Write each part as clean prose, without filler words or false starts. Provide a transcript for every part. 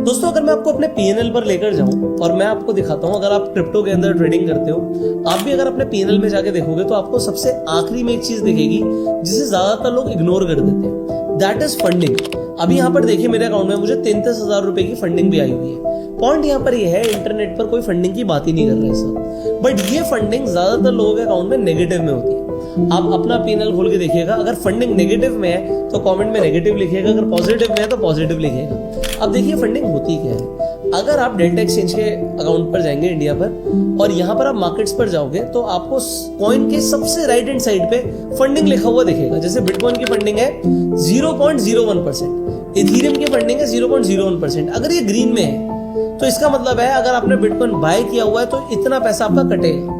दोस्तों अगर मैं आपको अपने पीएनएल पर लेकर जाऊं और मैं आपको दिखाता हूं, अगर आप क्रिप्टो के अंदर ट्रेडिंग करते हो, आप भी अगर अपने पीएनएल में जाके देखोगे तो आपको सबसे आखिरी में एक चीज दिखेगी जिसे ज्यादातर लोग इग्नोर कर देते हैं, दैट इज फंडिंग। अभी यहाँ पर देखिए मेरे अकाउंट में मुझे 33,000 रुपए की फंडिंग भी आई हुई है। पॉइंट यहाँ पर यह है, इंटरनेट पर कोई फंडिंग की बात ही नहीं कर रहे सब, बट ये फंडिंग ज्यादातर लोगों के अकाउंट में नेगेटिव में होती है। आप अपना पीएनएल खोल के देखिएगा, अगर फंडिंग नेगेटिव में है तो कमेंट में नेगेटिव लिखिएगा, अगर पॉजिटिव में है तो पॉजिटिव लिखिएगा। अब देखिए फंडिंग होती क्या है। अगर आप डेल्टा एक्सचेंज के अकाउंट पर जाएंगे इंडिया पर और यहाँ पर आप मार्केट्स पर जाओगे तो आपको कॉइन के सबसे राइट हैंड साइड पे फंडिंग लिखा हुआ दिखेगा। जैसे बिटकॉइन की फंडिंग है 0.01%, इथेरियम की फंडिंग है 0.01%। अगर ये ग्रीन में है तो इसका मतलब है अगर आपने बिटकॉइन बाय किया हुआ है तो इतना पैसा आपका कटेगा,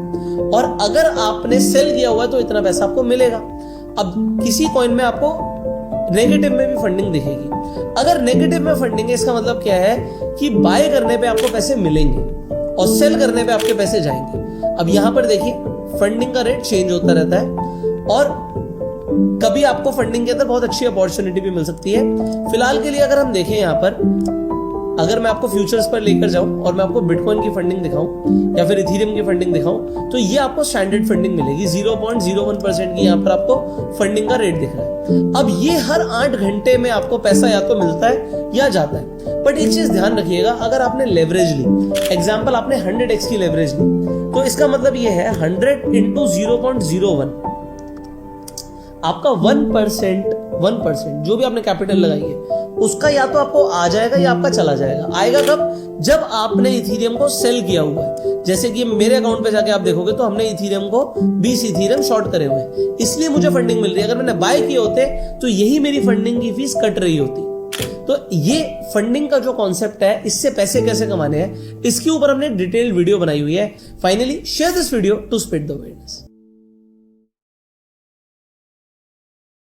और अगर आपने सेल किया हुआ है तो इतना पैसा आपको मिलेगा। अब किसी कॉइन में आपको नेगेटिव में भी फंडिंग दिखेगी। अगर नेगेटिव में फंडिंग है इसका मतलब क्या है कि बाय करने पे आपको पैसे मिलेंगे और सेल करने पे आपके पैसे जाएंगे। अब यहां पर देखिए फंडिंग का रेट चेंज होता रहता है और कभी आपको फंडिंग के अंदर बहुत अच्छी अपॉर्चुनिटी भी मिल सकती है। फिलहाल के लिए अगर हम देखें यहाँ पर, अगर मैं आपको फ्यूचर्स पर लेकर जाऊं और मैं आपको बिटकॉइन की फंडिंग दिखाऊं या फिर इथेरियम की फंडिंग दिखाऊं तो ये आपको स्टैंडर्ड फंडिंग मिलेगी। 0.01% की यहाँ पर आपको फंडिंग का रेट दिख रहा है। अब ये हर 8 घंटे में आपको पैसा या तो मिलता है या जाता है। बट एक चीज ध्यान रखिएगा, अगर आपने लेवरेज ली, एग्जाम्पल आपने 100x की लेवरेज ली, तो इसका मतलब ये है 100 into 0.01, आपका 1% जो भी आपने कैपिटल लगाई है उसका या तो आपको आ जाएगा या आपका चला जाएगा। आएगा कब? जब आपने इथेरियम को सेल किया हुआ है। जैसे कि मेरे अकाउंट पे जाके आप देखोगे तो हमने इथेरियम को 20 इथेरियम शॉर्ट करे हुए हैं, इसलिए मुझे फंडिंग मिल रही है। अगर मैंने बाय किए होते तो यही मेरी फंडिंग की फीस कट रही होती। तो ये फंडिंग का जो कॉन्सेप्ट है, इससे पैसे कैसे कमाने हैं, इसके ऊपर हमने डिटेल्ड वीडियो बनाई हुई है। Finally share this video to spread the awareness.